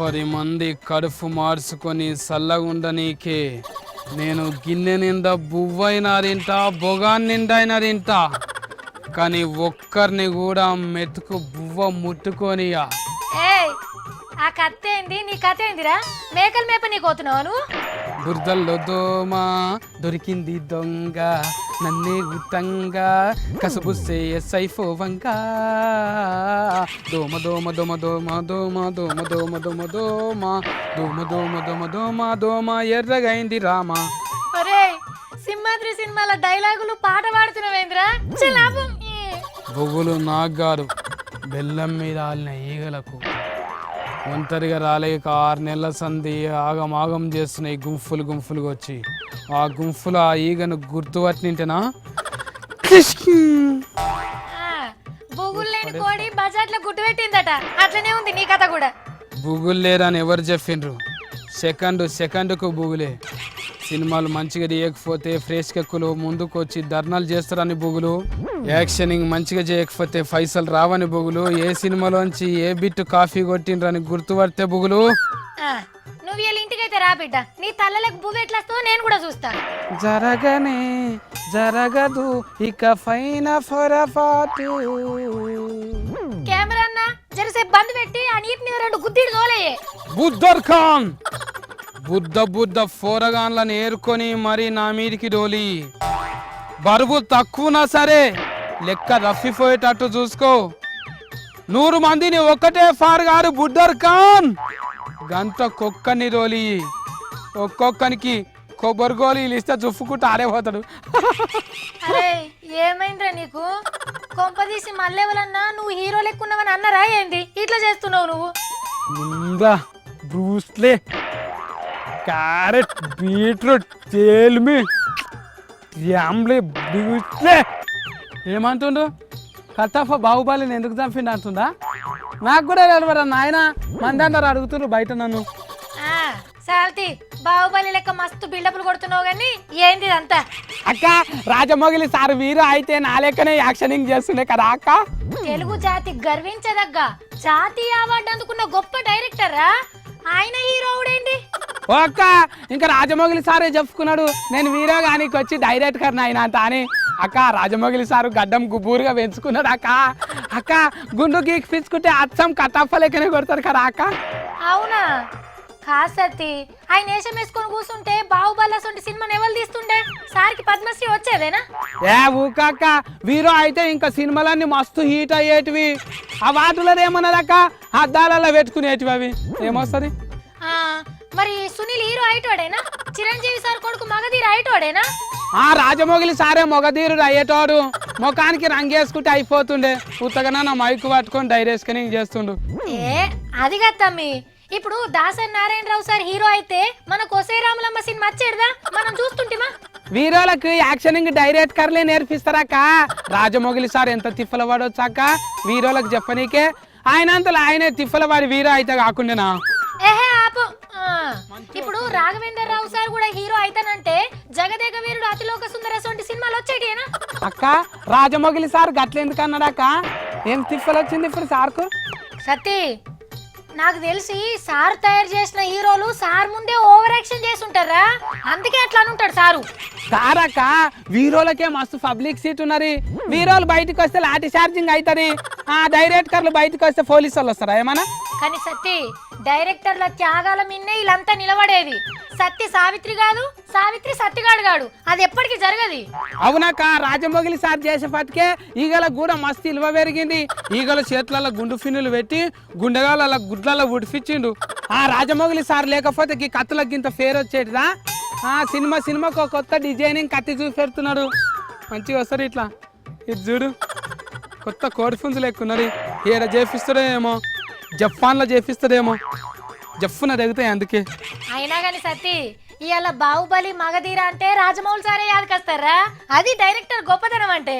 10 మంది కడుపు మార్చుకొని సల్లగుండనీకే నేను గిన్నె నిండా బువ్వైనా తింటా బొగాన్ నిండైనా తింటా కానీ ఒక్కరిని కూడా మెతుకు బువ్వ ముట్టుకోనియా. ఏయ్ ఆ కత్త ఏంది నీ కథ ఏందిరా మేకలు మేప నీ కోతున్నావు నువ్వు బురదల్లో దోమ దొరికింది దొంగ నన్నే గుట్టంగా కసబుస్తే సైఫోవంగా దోమ దోమ దోమ దోమ దోమ దోమ దోమ దోమ దోమ దోమ దోమ దోమ దోమ దోమ ఎర్రగైంది రామ. ఒరే సింహాద్రి సినిమాల డైలాగులు పాట పాడుతున్నావేంద్రా లాభం. బొగ్గులు నాకు కాదు బెల్లం మీద ఆలిన ఈగలకు ఒంటరిగా రాలేక 6 నెలల సంధి ఆగమాగం చేస్తున్నాయి గుంపులు గుంపులుగా వచ్చి ఆ గుంపులు ఆ ఈగను గుర్తుపట్టింటేనా బొగులు లేని కోడి బజార్లో గుట్టు పెట్టిందట అట్లనే ఉంది నీ కథ కూడా. బుగులు లేరని ఎవరు చెప్పిండ్రు? సెకండ్కు బుగులే. సినిమాలు మంచిగా చేయకపోతే ఫ్రెష్ కెక్కులు ముందుకు వచ్చి ధర్నాలు చేస్తారని బుగులు, యాక్షనింగ్ మంచిగా చేయకపోతే పైసలు రావని బుగులు, ఏ సినిమాలోంచి ఏ బిట్టు కాఫీ కొట్టిండ్రని గుర్తుపడితే బుగులు. నువ్వు వీళ్ళ ఇంటికైతే రా బిడ్డ నీ తల్లలకు బువ్వ ఎట్లా వస్తుందో నేను కూడా చూస్తా. జరగనే జరగదు ఇక పైన పొరపాటు. కెమెరా అన్న జరసేపు బంద్ పెట్టి ఆ నీటి మీద 2 గుద్దిడు తోలేయే. బుద్ధర్ ఖాన్ బుద్ధ ఫోరగాన్లను ఏరుకొని మరి నా మీదికి డోలి. బరువు తక్కువనా సరే లెక్క రఫిపోయేటట్టు చూసుకో. 100 మందిని ఒక్కటే ఫార్గారు బుద్ధర్ ఖాన్ గంట కుక్కని డోలి. ఒక్కొక్కనికి కొబ్బరి గోళీలు ఇస్తే జుఫుకుంటూ ఆడేపోతాడు. అరే ఏమైందిరా నీకు? కొంపదీసి మళ్ళెవలన్నా నువ్వు హీరో లెక్కున్నావని అన్నారా ఏంది ఇట్లా చేస్తున్నావు నువ్వు? ముందా బ్రూస్లే క్యారెట్ బీట్రూట్ తేల్మి యామ్లే బ్రూస్లే ఏమంటుండు? కట్టఫ బాహుబలిని ఎందుకు చంపిండు అంటుందా? నాకు కూడా తెలియదు నాయన. మంది అందరు అడుగుతున్నారు బయట నన్ను. సాల్తి బాహుబలి లెక్క మస్తు బిల్డప్లు కొడుతున్నావు కానీ ఏంది అంతా? అక్క రాజమౌళి సార్ వీరు అయితే నా లెక్కనే యాక్షనింగ్ చేస్తుండే కదా అక్క. తెలుగు జాతి గర్వించదగ్గ జాతీయ అవార్డు అందుకున్న గొప్ప డైరెక్టర్ రా ఆయన. హీరోవుడేంటి? ఓ అక్క ఇంకా రాజమౌళి సారే చెప్పుకున్నాడు నేను వీరో గానికి వచ్చి డైరెక్టర్ నాయన అంత అని. అక్క రాజమౌళి సారు గడ్డం గుబూరుగా పెంచుకున్నాడు అక్క. అక్క గుండు గీకి పిచ్చుకుంటే అచ్చం కట్టప్ప లెక్కనే కొడతారు కదా అక్క. అవునా? కాసతి ఆయన వేషం వేసుకొని కూర్చుంటే బాహుబలి అసలు సినిమాని ఎవరు తీస్తుండే? సార్కి పద్మశ్రీ వచ్చేదేనా? ఏ ఊకక్క వీరో అయితే ఇంకా సినిమాలన్నీ మస్తు హీట్ అయ్యేటివి. ఆ వాటిలో ఏమన్నదక్క అద్దాలలో పెట్టుకునేటివి అవి ఏమొస్తుంది? మరి సునీల్ హీరో అయిటోడేనా? చిరంజీవి సార్ కొడుకు మగధీర అయిటోడేనా? ఆ రాజమౌళి సారే మొగధీరుడు అయ్యేటోడు. ముఖానికి రంగేసుకుంటే అయిపోతుండే. ఉత్తగానే నా మైకు పట్టుకొని డైరెక్షన్ చేస్తుండు. ఏ అది కదమ్మి ఇప్పుడు దాసరి నారాయణరావు సార్ హీరో అయితే మన కొసే రాములమ్మ సినిమా వచ్చేదా మనం చూస్తుంటిమా? వీరోలకు యాక్షనింగ్ డైరెక్టర్లే నేర్పిస్తారక్క. రాజమౌళి సార్ ఎంత తిప్పల వాడొచ్చాక వీరోలకు చెప్పనీకే. ఆయనంతలో ఆయనే తిప్పల వాడి వీరో అయితే కాకుండా. ఏహే ఆపు. ఇప్పుడు రాఘవేందర్ రావు సార్ కూడా హీరో అయితానంటే జగదేక వీరుడు అతిలోక సుందర సొంటి సినిమాలు వచ్చేటియేనా? అక్క రాజమౌళి సార్ గట్లెందుకు అన్నాడక్క? ఏం తిప్పలు వచ్చింది ఇప్పుడు సార్కు? సత్తి నాకు తెలిసి సార్ తయారు చేసిన హీరోలు సార్ ముందే ఓవర్ యాక్షన్ చేస్తుంటారా అందుకే అట్లా ఉంటాడు సారు. సారక్క వీరోలకే మస్తు పబ్లిక్ సీట్ ఉన్నది. వీరోలు బయటకు వస్తే లాఠీ చార్జింగ్ అవుతుంది. ఆ డైరెక్టర్లు బయటకు వస్తే పోలీసు వాళ్ళు వస్తారా ఏమన్నా? కానీ సత్తి డైరెక్టర్ల త్యాగాల మిన్నే వీళ్ళంతా నిలబడేది. సత్తి సావిత్రి కాదు, సావిత్రి సత్తిగాడు కాడు. అది ఎప్పటికీ జరగదు. అవునక్క రాజమౌళి సార్ చేసేపటికే ఈగల కూడా మస్తు ఇలువ పెరిగింది. ఈగల చేతులలో గుండు ఫిన్నులు పెట్టి గుండెగాల గుడ్లలో ఉడిపించిండు. ఆ రాజమౌళి సార్ లేకపోతే ఈ కత్తులకు ఇంత ఫేర్ వచ్చేటిదా? ఆ సినిమాకు కొత్త డిజైనింగ్ కత్తి చూసి పెడుతున్నాడు. మంచిగా వస్తారు ఇట్లా. ఇది చూడు కొత్త కోడి పుంజులు ఎక్కున్నది. ఏడ చేపిస్తాడేమో జపాన్లో చేపిస్తాడేమో జప్పున దిగుతాయి అందుకే. అయినా కానీ సత్తి ఇవాళ బాహుబలి మగధీర అంటే రాజమౌళి సారే యాదకొస్తారా? అది డైరెక్టర్ గొప్పతనం అంటే.